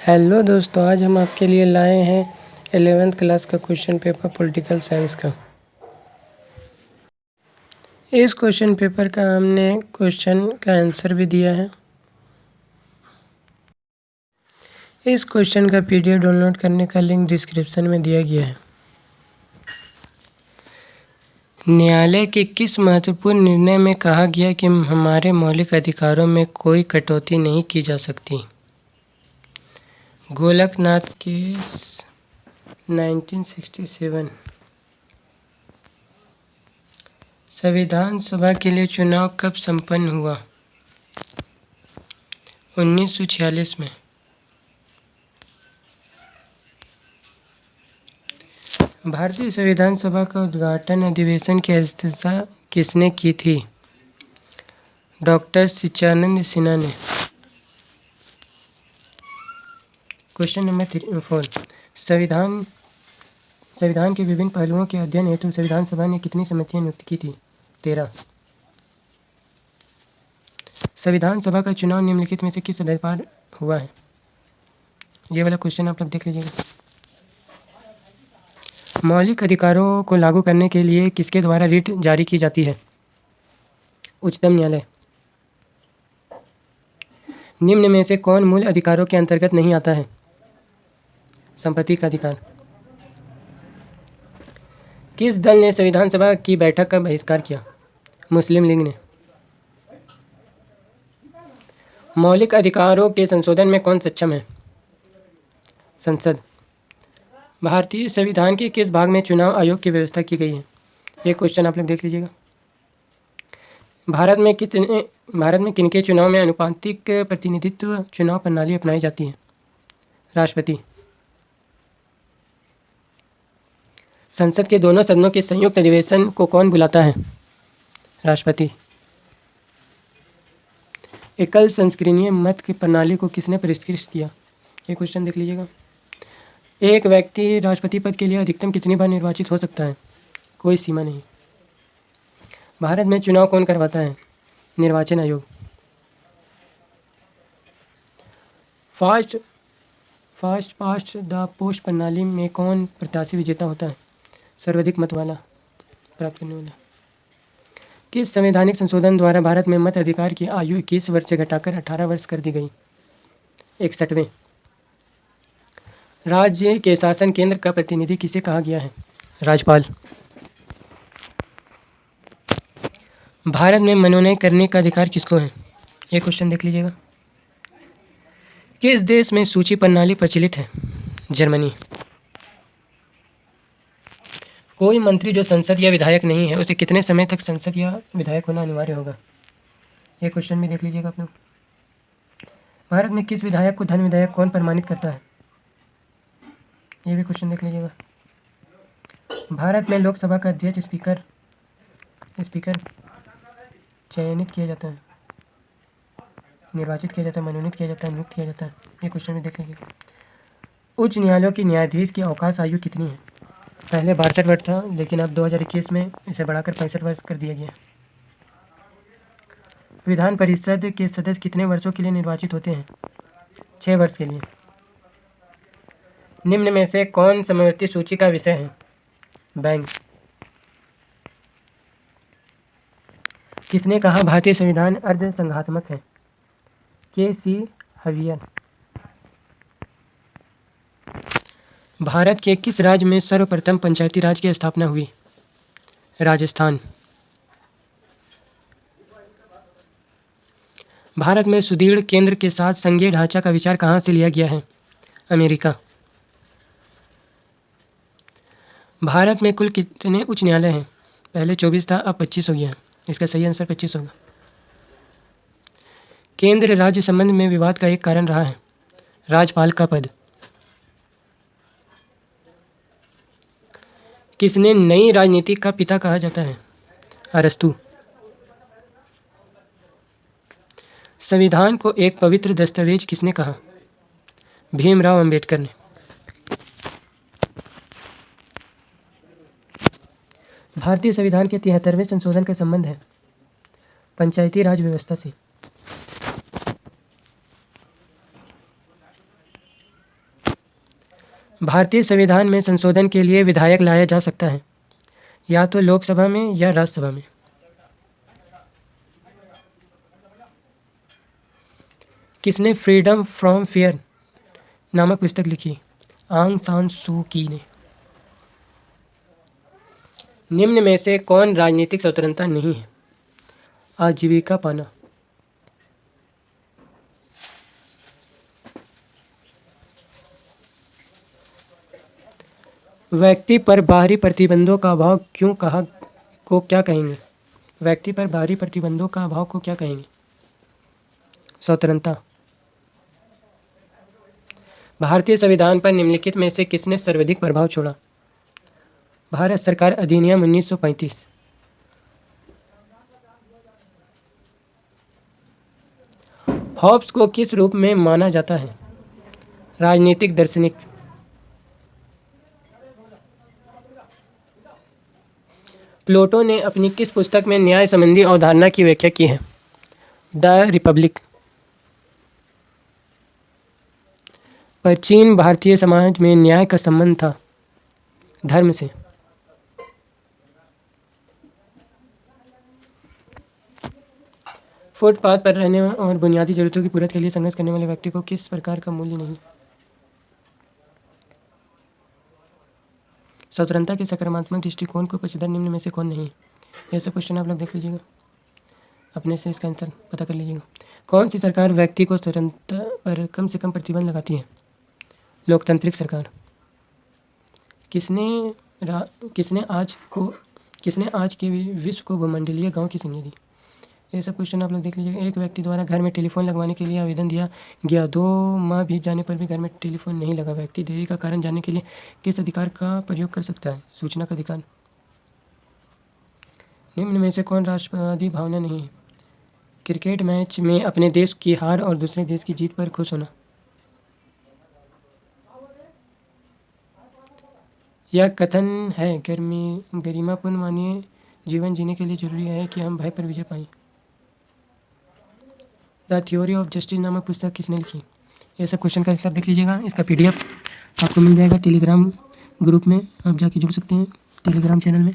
Hello दोस्तों, आज हम आपके लिए लाए हैं 11th क्लास का क्वेश्चन पेपर पॉलिटिकल साइंस का। इस क्वेश्चन पेपर का हमने क्वेश्चन का आंसर भी दिया है। इस क्वेश्चन का पीडीएफ डाउनलोड करने का लिंक डिस्क्रिप्शन में दिया गया है। न्यायालय के किस महत्वपूर्ण निर्णय में कहा गया कि हमारे मौलिक अधिकारों में कोई कटौती नहीं की जा सकती? गोलकनाथ केस 1967। संविधान सभा के लिए चुनाव कब संपन्न हुआ? 1946 में। भारतीय संविधान सभा का उद्घाटन अधिवेशन की अध्यक्षता किसने की थी? डॉक्टर सच्चिदानंद सिन्हा ने। Question number 4। संविधान के विभिन्न पहलुओं के अध्ययन हेतु संविधान सभा ने कितनी समितियां नियुक्त की थी? 13। संविधान सभा का चुनाव निम्नलिखित में से किस आधार पर हुआ है? ये वाला क्वेश्चन आप लोग देख लीजिएगा। मौलिक अधिकारों को लागू करने के लिए किसके द्वारा रिट जारी की जाती है? उच्चतम न्यायालय। निम्न में से कौन मूल अधिकारों के अंतर्गत नहीं आता है? संपत्ति का अधिकार। किस दल ने संविधान सभा की बैठक का बहिष्कार किया? मुस्लिम लीग ने। मौलिक अधिकारों के संशोधन में कौन सक्षम है? संसद। भारतीय संविधान के किस भाग में चुनाव आयोग की व्यवस्था की गई है? ये क्वेश्चन आप लोग देख लीजिएगा। भारत में किनके चुनाव में आनुपातिक प्रतिनिधित्व चुनाव प्रणाली अपनाई जाती है? राष्ट्रपति। संसद के दोनों सदनों के संयुक्त अधिवेशन को कौन बुलाता है? राष्ट्रपति। एकल संस्क्रणीय मत की प्रणाली को किसने परिष्कृत किया? ये क्वेश्चन देख लीजिएगा। एक व्यक्ति राष्ट्रपति पद के लिए अधिकतम कितनी बार निर्वाचित हो सकता है? कोई सीमा नहीं। भारत में चुनाव कौन करवाता है? निर्वाचन आयोग। फास्ट पास्ट द पोस्ट प्रणाली में कौन प्रत्याशी विजेता होता है? सर्वाधिक मत वाला प्राप्त करने वाला। किस संवैधानिक संशोधन द्वारा भारत में मत अधिकार की आयु 21 वर्ष से घटाकर 18 वर्ष कर दी गई? 61वें। राज्य के शासन केंद्र का प्रतिनिधि किसे कहा गया है? राज्यपाल। भारत में मनोनयन करने का अधिकार किसको है? ये क्वेश्चन देख लीजिएगा। किस देश में सूची प्रणाली प्रचलित है? जर्मनी। कोई मंत्री जो संसद या विधायक नहीं है उसे कितने समय तक संसद या विधायक होना अनिवार्य होगा? ये क्वेश्चन भी देख लीजिएगा आप लोग। भारत में किस विधायक को धन विधायक कौन प्रमाणित करता है? ये भी क्वेश्चन देख लीजिएगा। भारत में लोकसभा का अध्यक्ष स्पीकर चयनित किया जाता है, निर्वाचित किया जाता है, मनोनीत किया जाता है, नियुक्त किया जाता है। ये क्वेश्चन भी देख लीजिएगा। उच्च न्यायालयों की न्यायाधीश की अवकाश आयु कितनी है? पहले 62 वर्ष था, लेकिन अब 2021 में इसे बढ़ाकर 65 वर्ष कर दिया गया। विधान परिषद के सदस्य कितने वर्षों के लिए निर्वाचित होते हैं? 6 वर्ष के लिए। निम्न में से कौन समवर्ती सूची का विषय है? बैंक। किसने कहा भारतीय संविधान अर्ध संघात्मक है? के.सी. हवियर। भारत के किस राज्य में सर्वप्रथम पंचायती राज की स्थापना हुई? राजस्थान। भारत में सुदृढ़ केंद्र के साथ संघीय ढांचा का विचार कहाँ से लिया गया है? अमेरिका। भारत में कुल कितने उच्च न्यायालय हैं? पहले 24 था, अब 25 हो गया। इसका सही आंसर 25 होगा। केंद्र राज्य संबंध में विवाद का एक कारण रहा है राज्यपाल का पद। किसने नई राजनीति का पिता कहा जाता है? अरस्तु। संविधान को एक पवित्र दस्तावेज किसने कहा? भीमराव अंबेडकर ने। भारतीय संविधान के 73वें संशोधन का संबंध है पंचायती राज व्यवस्था से। भारतीय संविधान में संशोधन के लिए विधायक लाया जा सकता है या तो लोकसभा में या राज्यसभा में। किसने फ्रीडम फ्रॉम फियर नामक पुस्तक लिखी? आंग सान सू की ने। निम्न में से कौन राजनीतिक स्वतंत्रता नहीं है? आजीविका पाना। व्यक्ति पर बाहरी प्रतिबंधों का अभाव क्या कहेंगे? व्यक्ति पर बाहरी प्रतिबंधों का अभाव को क्या कहेंगे? स्वतंत्रता। भारतीय संविधान पर निम्नलिखित में से किसने सर्वाधिक प्रभाव छोड़ा? भारत सरकार अधिनियम 1935। हॉब्स को किस रूप में माना जाता है? राजनीतिक दार्शनिक। प्लेटो ने अपनी किस पुस्तक में न्याय संबंधी अवधारणा की व्याख्या की है? The Republic. प्राचीन भारतीय समाज में न्याय का संबंध था धर्म से। फुटपाथ पर रहने और बुनियादी जरूरतों की पूर्ति के लिए संघर्ष करने वाले व्यक्ति को किस प्रकार का मूल्य नहीं? स्वतंत्रता के सकारात्मक दृष्टिकोण को पक्षधर निम्न में से कौन नहीं? ये सब क्वेश्चन आप लोग देख लीजिएगा, अपने से इसका आंसर पता कर लीजिएगा। कौन सी सरकार व्यक्ति को स्वतंत्रता पर कम से कम प्रतिबंध लगाती है? लोकतांत्रिक सरकार। किसने आज के विश्व को भूमंडलीय गांव की संज्ञा दी? ये सब क्वेश्चन आप लोग देख लीजिएगा। एक व्यक्ति द्वारा घर में टेलीफोन लगवाने के लिए आवेदन दिया गया, 2 माह बीत जाने पर भी घर में टेलीफोन नहीं लगा। व्यक्ति देरी का कारण जानने के लिए किस अधिकार का प्रयोग कर सकता है? सूचना का अधिकार। निम्न में से कौन राष्ट्रवादी भावना नहीं है? क्रिकेट मैच में अपने देश की हार और दूसरे देश की जीत पर खुश होना। यह कथन है गरिमापूर्ण मानवीय जीवन जीने के लिए जरूरी है कि हम भय पर विजय पाएं। द थ्योरी ऑफ जस्टिस नामक पुस्तक किसने लिखी? ये सब क्वेश्चन का आंसर देख लीजिएगा। इसका PDF आपको मिल जाएगा टेलीग्राम ग्रुप में, आप जाके जुड़ सकते हैं टेलीग्राम चैनल में।